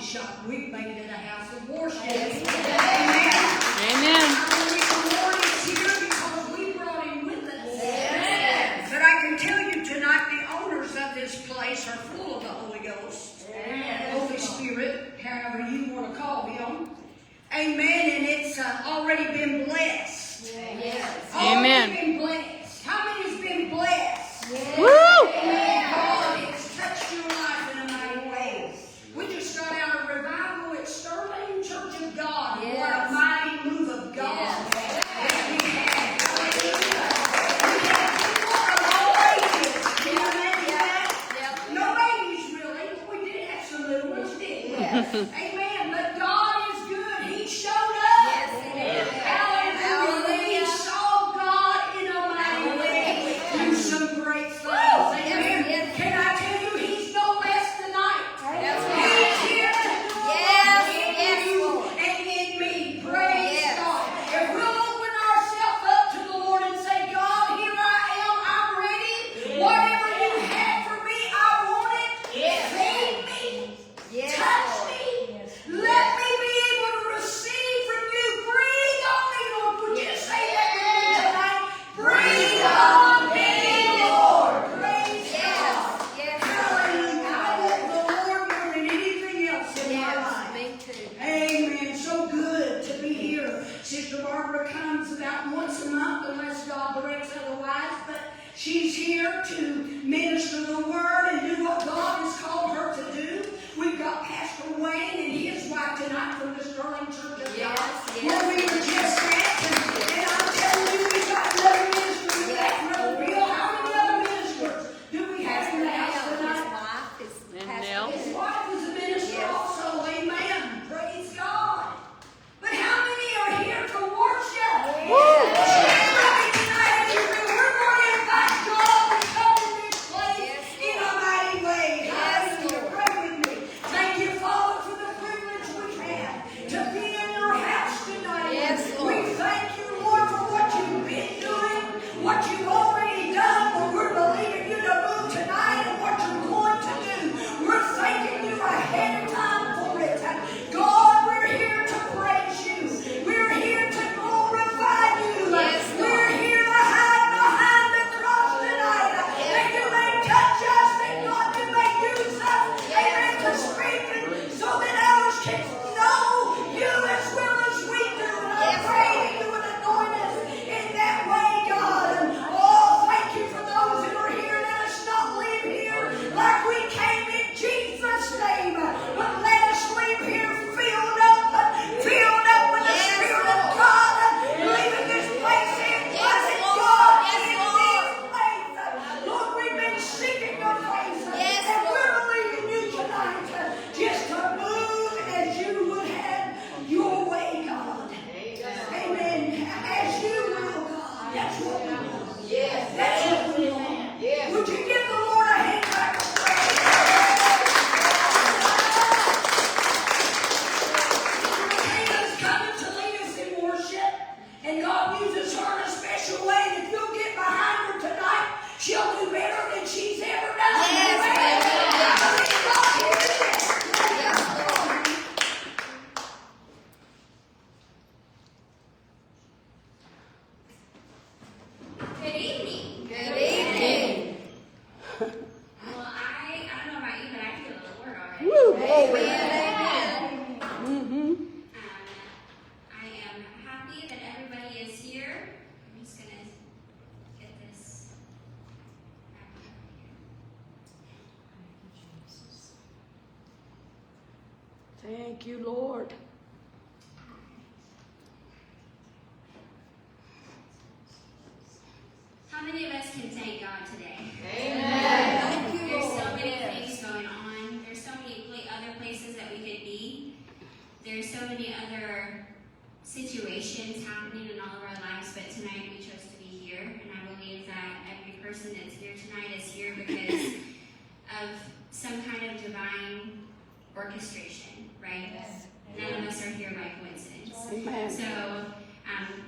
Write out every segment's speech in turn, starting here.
coffee shop. We've made it a house of worship. Amen. I believe the Lord is here because we brought him with us. Amen. But I can tell you tonight, the owners of this place are full of the Holy Ghost. Amen. Holy Spirit, however you want to call him. Amen. And it's already been blessed. Yes. Already been blessed. How many has been blessed? Yes. Woo! Amen. God has touched your life in a mighty way. We just got out of revival at Sterling Church of God. Yes. What a mighty move of God. Yes. That we had. Hallelujah. We had people of all ages. Can you imagine that? Yep. No babies really, but we did have some little ones, didn't we? Yes. Amen. But God is good. He showed up. Yes, he did. Hallelujah. We Hallelujah. saw God in a mighty way do some great things. Amen. Yes. Can I tell you, he's no less tonight. That's He's right. here to do a Yes, work in yes, you Lord. and in me. Praise Yes. God. If we'll open ourselves up to the Lord and say, God, here I am. I'm ready. Whatever you have for me, I want it. Yes. Feed me. Yes, Touch Lord. me. Let me be able to receive from you. Breathe on me, Lord. Would you say that to me tonight? Breathe on me, Lord. Praise Yes. God. Yes. Hallelujah. I love the Lord more than anything else in my Yes. life. Me too. Amen. So good to be here. Sister Barbara comes about once a month, unless God directs otherwise, but she's here to minister the word and do what God has called her to do. We've got Pastor Wayne and his wife tonight from the Sterling Church of Yes, God. yes. Where we were just at, and I'm telling you, we've got another minister in that room. Bill, how many other ministers do we have in the house His tonight? wife is And Pastor Nell. His wife is a minister Yes. also. Amen. Praise God. But how many are here to worship? Everybody tonight, if you will, we're going to invite God to come in this place Yes, in a mighty way. Yes, Hallelujah. Lord. Pray with me. Thank you, Father, for the privilege we have to be in your house tonight. Yes, Lord. We thank you, Lord, for what you've been doing, what you've already done, what we're believing you to move tonight, and what you're going to do. We're thanking you ahead of time for it. God, we're here to praise you. We're here to glorify you. Yes, Lord. We're here to hide behind the cross tonight. That you may touch us, that God, you may use us, amen, to speak, and so that others can know you as well as we do. And I Yes, pray Lord. that you would anoint us in that way, God. And oh, thank you for those that are here. Let us not leave here like we came in Jesus' name, but let us leave here filled up with the Yes, Spirit Lord. of God, leaving this place in Yes, pleasant Lord. God Yes, in Lord. this place. Lord, we've been seeking your face, Yes, and Lord. we're believing you tonight just to move as you would have your way, God. Amen. As you will, God. That's what we want. Yes. That's what we want. Yes. Would you give the Lord a hand clap of praise? Kayla's coming to lead us in worship, and God uses her in a special way. And if you'll get behind her tonight, she'll do better than she's ever done. Yes, Amen. amen. I believe God can do that. Yes, Lord. Good evening. Good evening. Well, I don't know about you, but I feel the Lord already. Amen. I am happy that everybody is here. I'm just gonna get this back up here. Thank you, Lord. How many of us can thank God today? Amen. Thank you, There's so Lord. many Yes. things going on. There's so many other places that we could be. There's so many other situations happening in all of our lives, but tonight we chose to be here, and I believe that every person that's here tonight is here because of some kind of divine orchestration, right? Yes. None of us are here by coincidence. Amen. So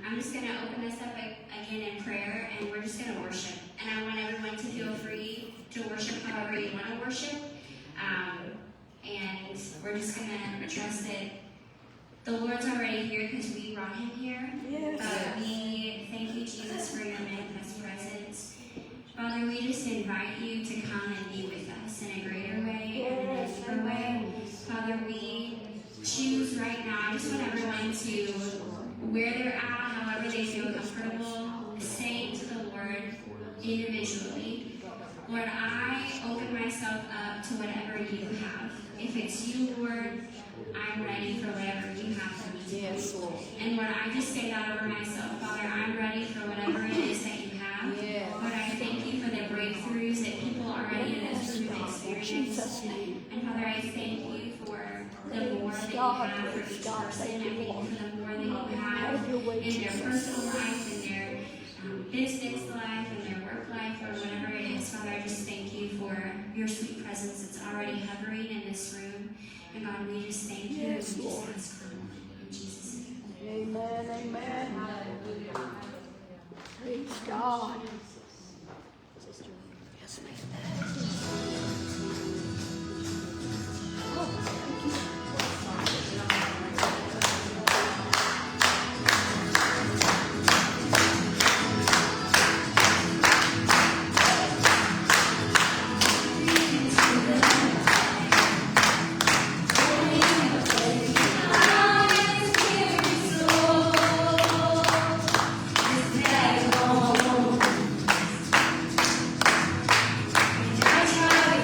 I'm just going to open this up again in prayer, and we're just going to worship. And I want everyone to feel free to worship however you want to worship. And we're just gonna trust that the Lord's already here because we brought him here. But we thank you, Jesus, for your manifest presence. Father, we just invite you to come and be with us in a greater way and in a deeper way. Father, we choose right now. I just want everyone to, where they're at, however they feel comfortable, say to the Lord individually, Lord, I open myself up to whatever you have. If it's you, Lord, I'm ready for whatever you have for me. Yes, Lord. And Lord, I just say that over myself. Father, I'm ready for whatever it is that you have. Yes. Lord, I thank you for the breakthroughs that people already in this room experience. And Father, I thank you for the more that you have for each person. I thank you for the more that you have in their personal life, in their business life, in their work life, or whatever it is. Father, I just thank you for your sweet presence that's already hovering in this room. And God, we just thank you and we just ask for more. In Jesus' name. Amen, amen. Praise God. Yes, ma'am. I try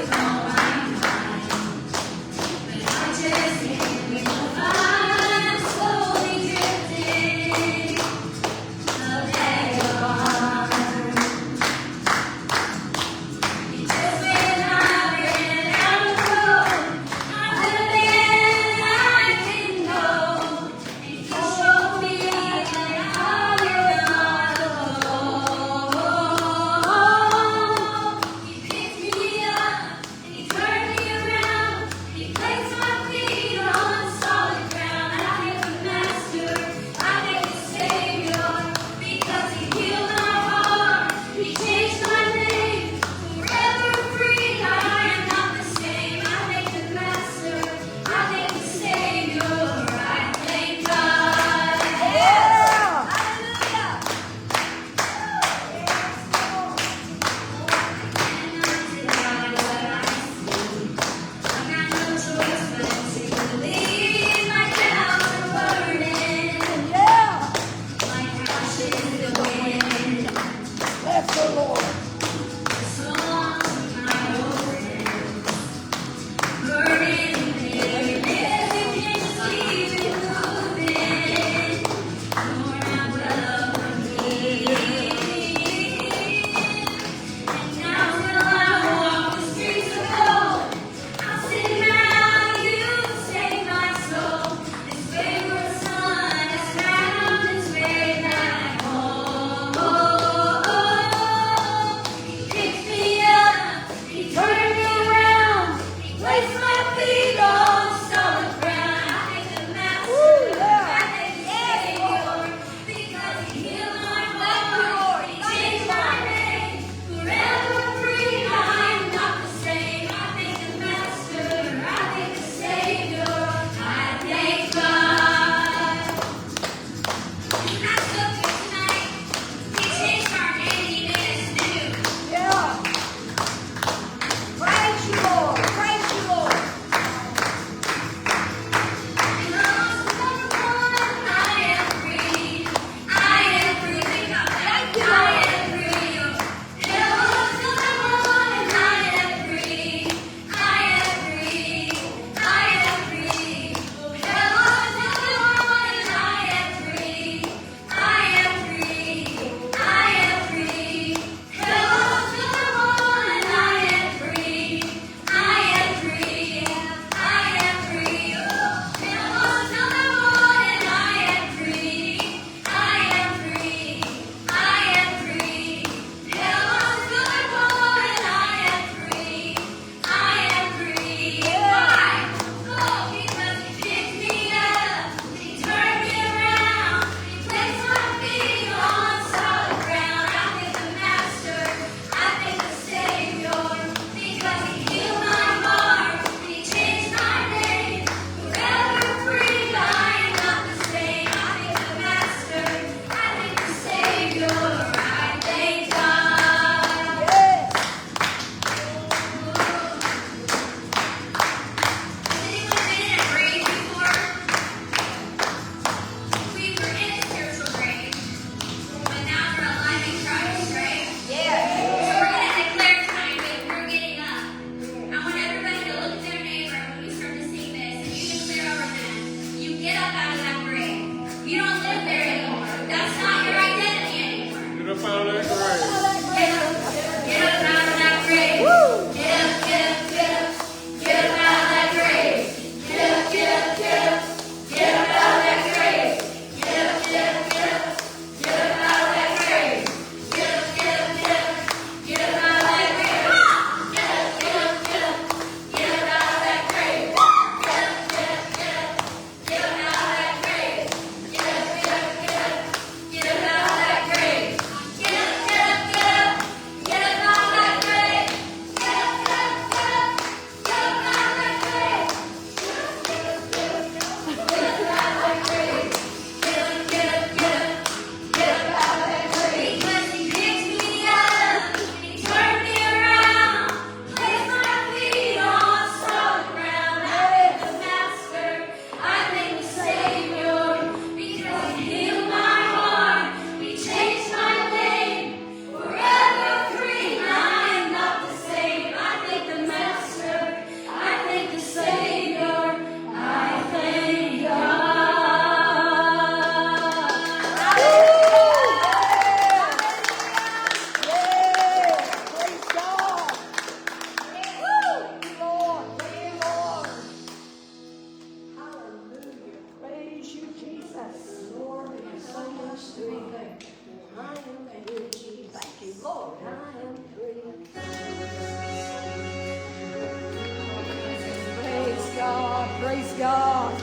Praise God.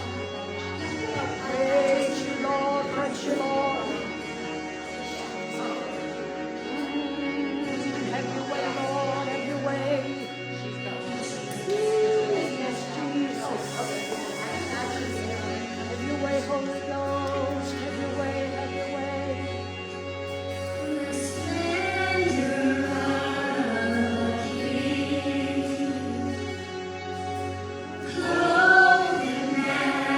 Praise you, Lord. Praise you, Lord. Have your way, Lord. Have your way. Yes, Jesus. Have your way, Holy Ghost. Have your way. Have your way. The splendor of King, clothed in majesty.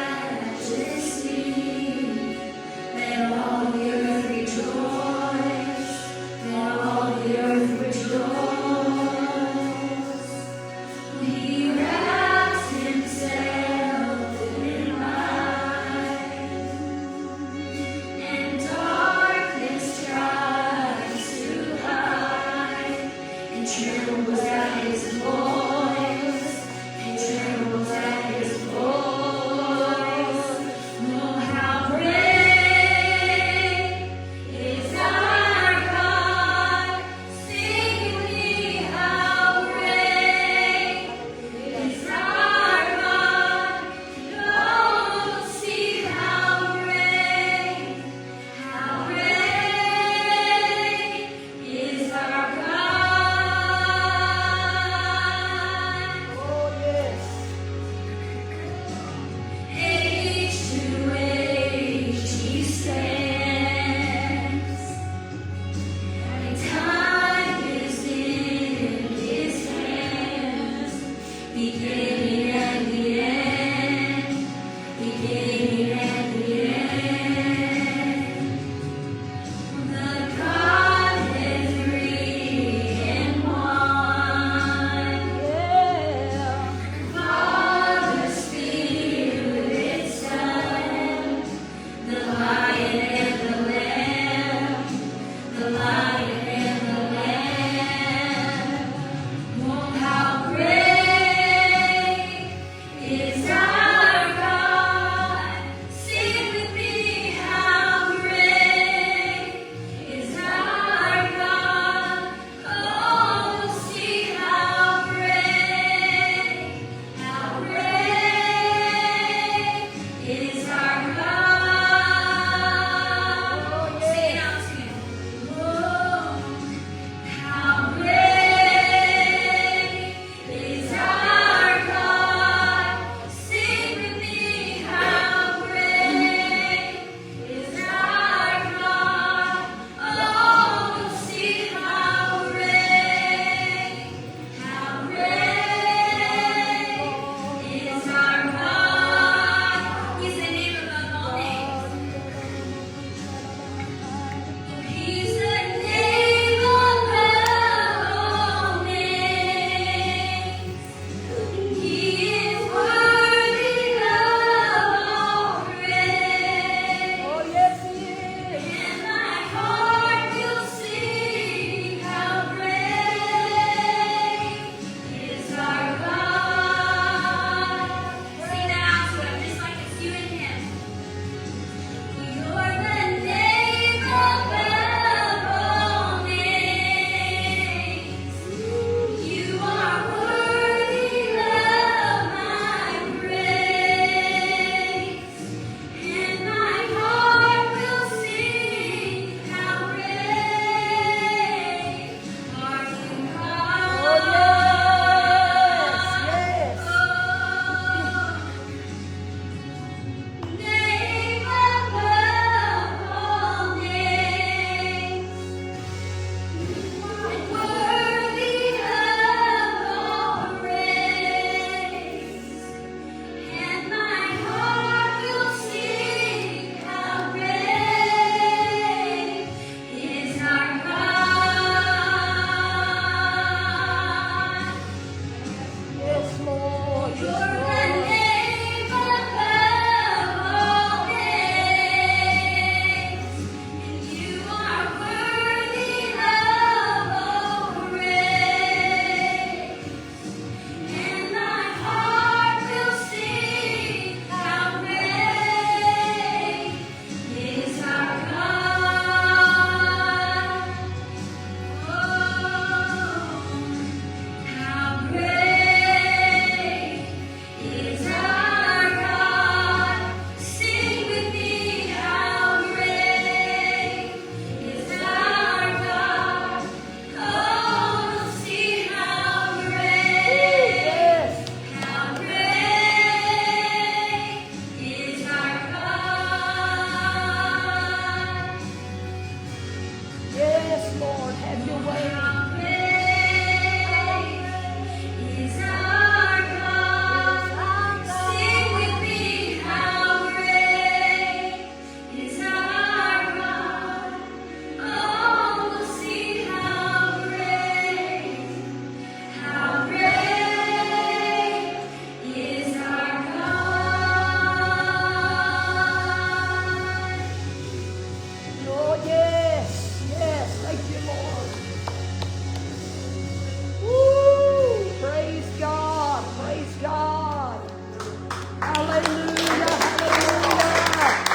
Hallelujah. Hallelujah.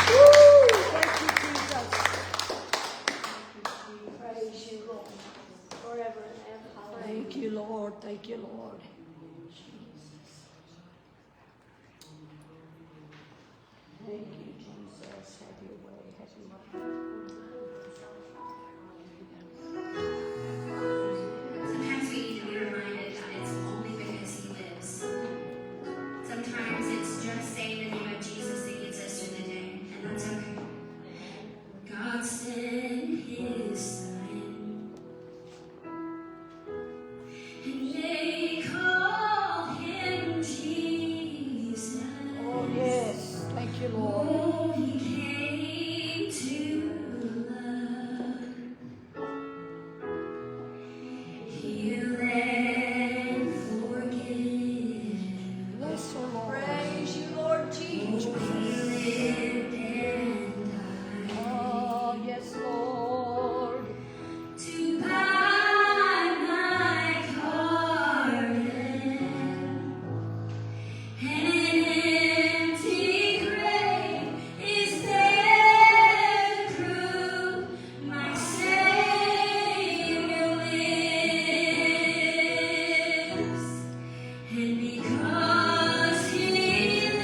Woo. Thank you, Jesus. Praise you, Lord. Forever and ever. Thank you, Lord. Thank you, Lord. Thank you, Jesus. Have your way. Have your way. Sometimes we need to be reminded that it's only because He lives. Sometimes it's just saying the name of Jesus that gets us through the day, and that's okay. God sent His Son, and they call Him Jesus. Oh, yes. Thank you, Lord. Oh, He came to love, heal, and forgive. Bless the Lord. Praise you, Lord Jesus. He lived and died Oh, yes, Lord. to buy my pardon, and an empty grave is there to prove my Savior lives. And because He lives,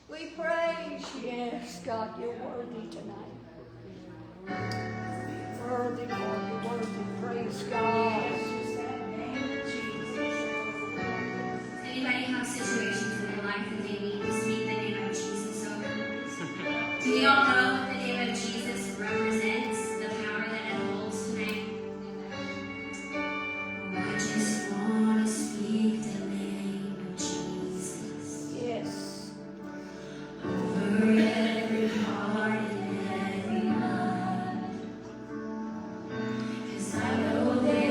We praise you. Yes, God, you're worthy tonight. Worthy, worthy, worthy. Praise God. Does anybody have situations in their life that they need to speak the name of Jesus over? Do we all know what the name of Jesus represents, the power that it holds tonight? I just want to speak the name of Jesus Yes. over every heart and every mind. 'Cause I know there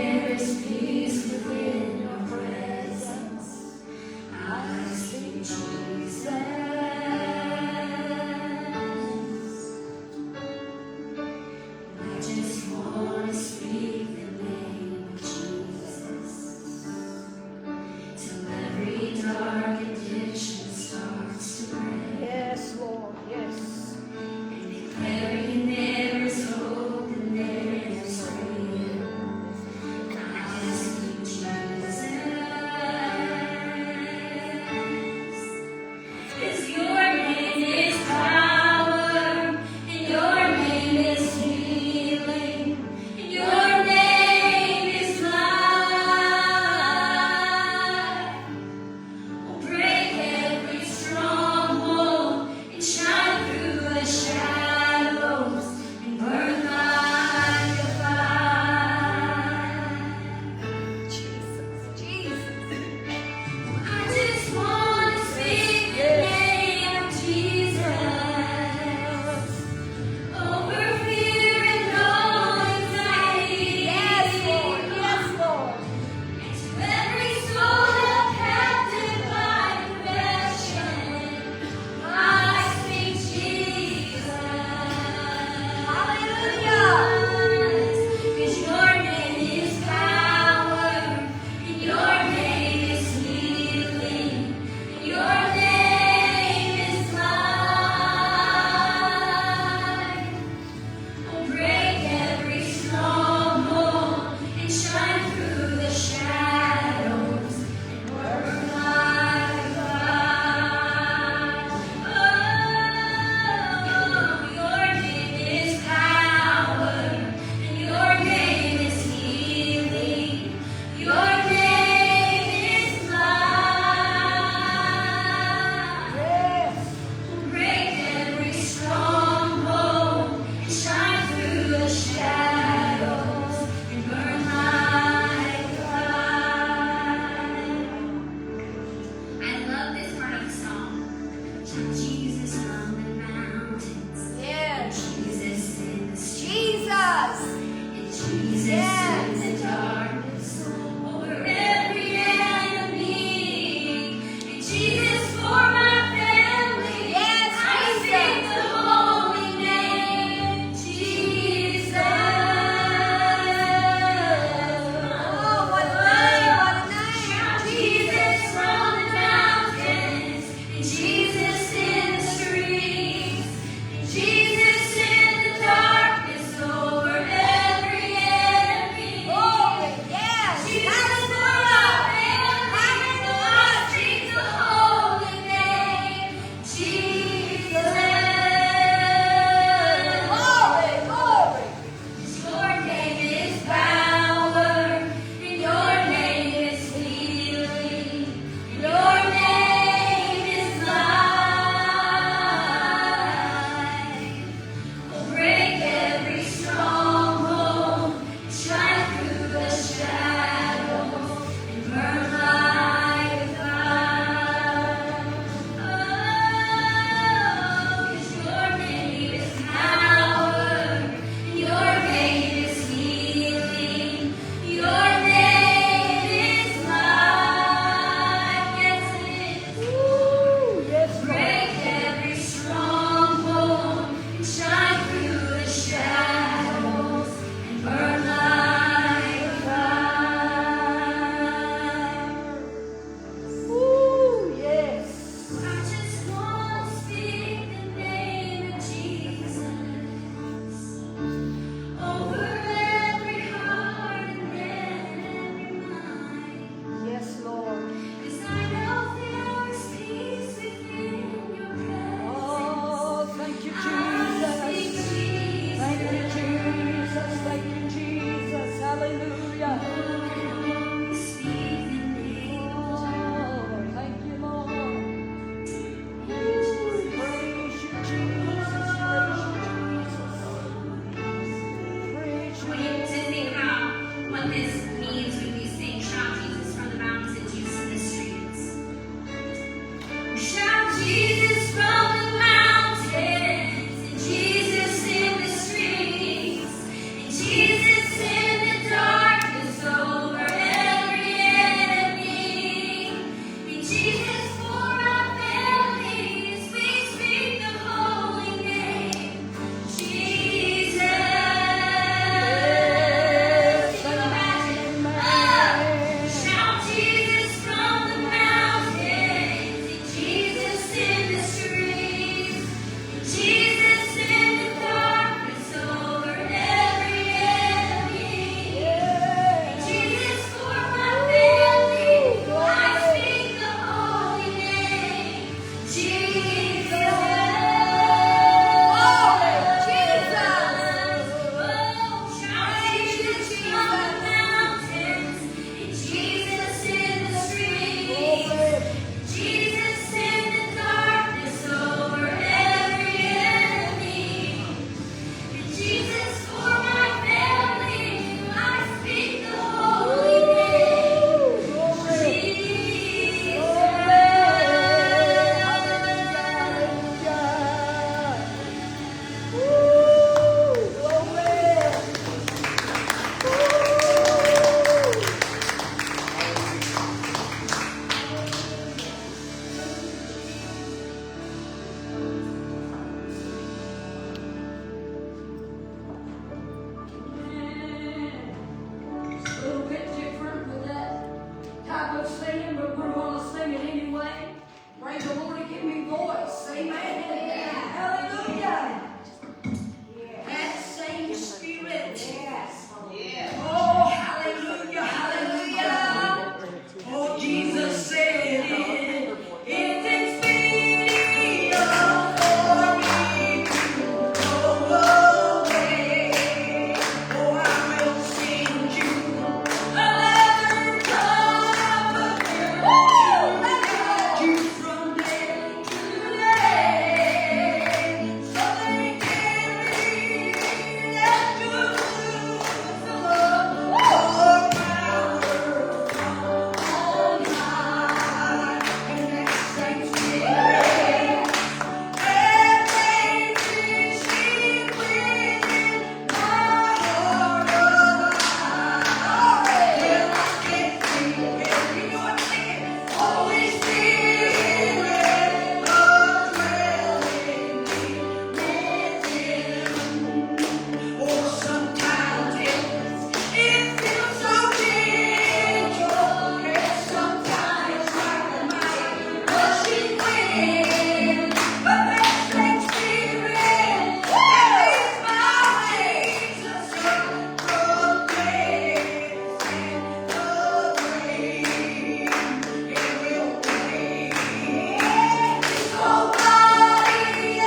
was singing, but we're going to sing it anyway. Praise the Lord to give me voice. Amen. Hallelujah. That same spirit. Oh, hallelujah, hallelujah. Oh, Jesus said it is expedient for me to go away. Oh, I will send you another comforter to guide you from day to day, so they can read at Jerusalem. Oh, power from on high, and that same spirit that made me sleep within my heart of iron. Till I can feel it. You know what I'm saying? Holy Spirit, dwell in me within. Oh, sometimes it feels so gentle, and sometimes like a mighty rushing wind. But that same spirit that leads my Jesus from grace and the grave, it will bring this whole body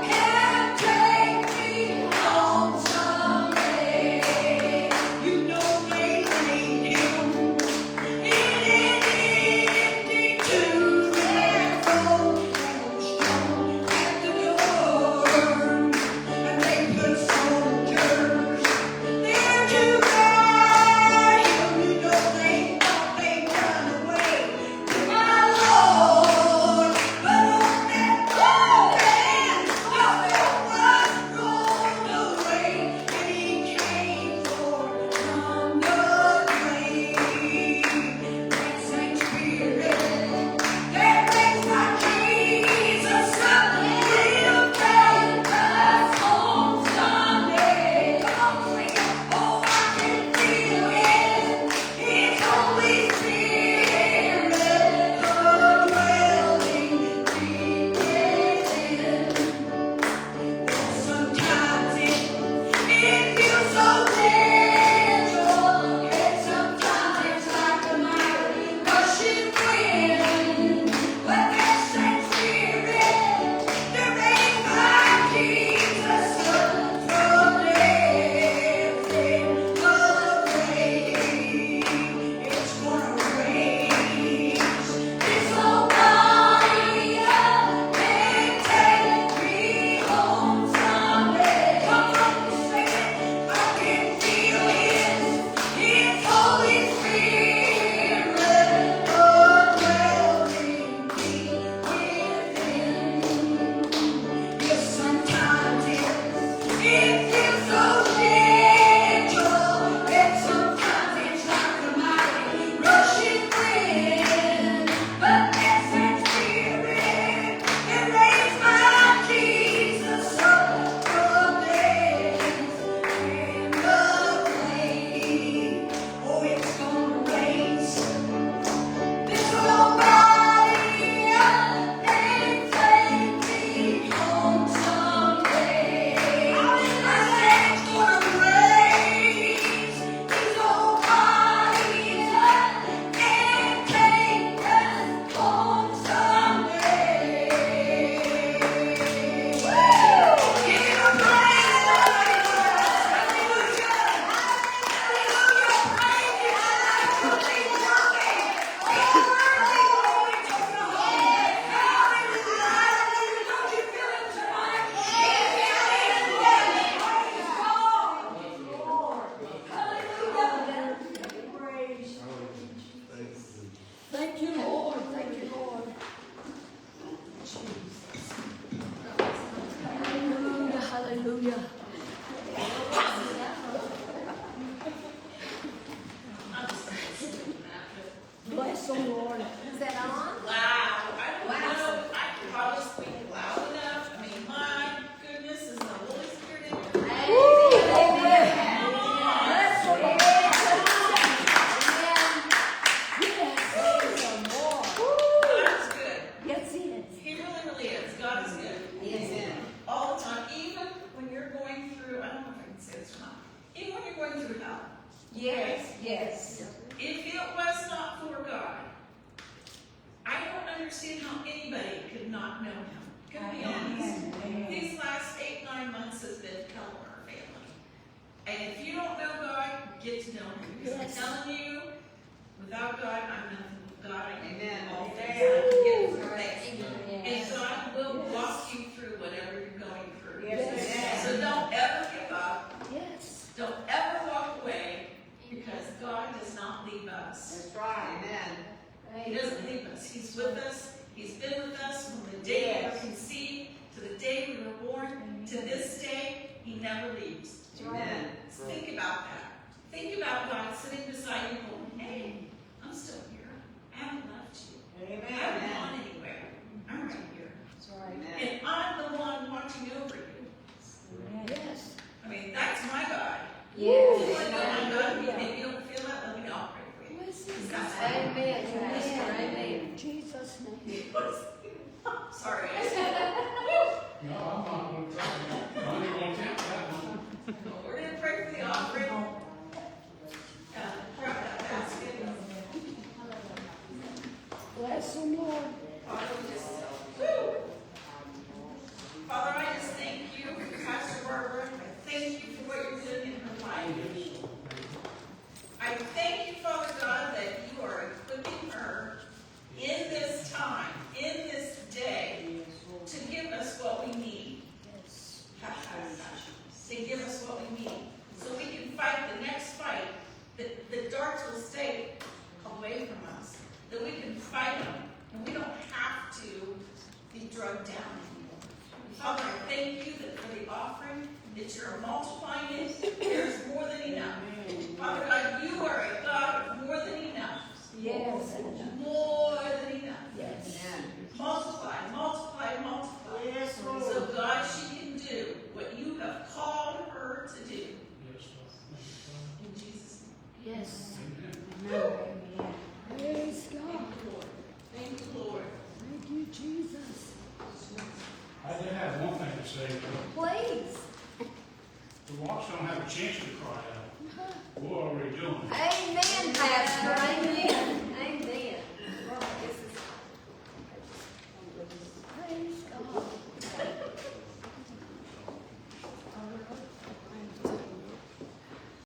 can take me home someday. You know they laid him in an empty tomb and rolled stone at the door, and they put soldiers there to guard him. You know they thought they'd run away with my Lord, but on that morning, nothing was rolled away, and he came forth from the grave. That same spirit that makes my Jesus up will take us home someday. Come on, sing it. Oh, I can feel His Holy Spirit dwelling deep within. Sometimes it feels so gentle, and sometimes it's like a mighty rushing wind. But that same spirit that made my Jesus up from death in the grave, it's gonna raise this whole body up and take me home someday. Come on, sing it. I can feel His Holy Spirit dwelling deep within. Yes, sometimes it feels so gentle, and sometimes it's like a mighty rushing wind. But that same spirit that raised my Jesus up from death and the grave, oh, it's gonna raise this whole body up and take me home someday. I said it's gonna raise this whole body up and take us home someday. Woo! Give him a praise, hallelujah, hallelujah, praise Him, thank you, Lord. Thank you, Lord. Hallelujah, hallelujah. Bless the Lord. Is that on? Wow, I don't know if I can probably speak loud enough. I mean, my goodness, is the Holy Spirit in here? Bless the Lord. Yes. not know him. Gonna be honest. These last 8-9 months has been hell on our family. And if you don't know God, get to know him. Because I'm telling you, without God, I'm nothing. With God, I can do all day. I can get through things. And God will walk you through whatever you're going through. Yes. So don't ever give up. Yes. Don't ever walk away, because God does not leave us. That's right. Amen. He doesn't leave us. He's with us. He's been with us from the day we were conceived to the day we were born to this day. He never leaves. Amen. Think about that. Think about God sitting beside you going, hey, I'm still here. I haven't left you. I haven't gone anywhere. I'm right here. That's right. And I'm the one watching over you. Yes. I mean, that's my God. Yes. If you want to know my God, maybe you don't feel that, let me know. I'll pray for you. That's my God. Amen. Amen. Jesus' name. Sorry. No, I'm not going to try that. I'm not going to count that one. We're going to pray for the offering. Grab that basket. Bless the Lord. Father, we just, woo! Father, I just thank you for Pastor Barbara. I thank you for what you're doing in her life. I thank you, Father God, that you are equipping her in this time, in this day, to give us what we need. To give us what we need. So we can fight the next fight. That the darts will stay away from us. That we can fight them. And we don't have to be drugged down anymore. Father, I thank you that for the offering, that you're multiplying it. There's more than enough. Father God, you are a God of more than enough. Yes. More than enough. Yes. Multiply, multiply, multiply. Yes, Lord. So God, she can do what you have called her to do. Yes, Lord. In Jesus' name. Yes. Amen. Amen. Praise God. Thank you, Lord. Thank you, Lord. Thank you, Jesus. I did have one thing to say. Please. The rocks don't have a chance to cry out. We're already doing it. Amen, Pastor. Amen.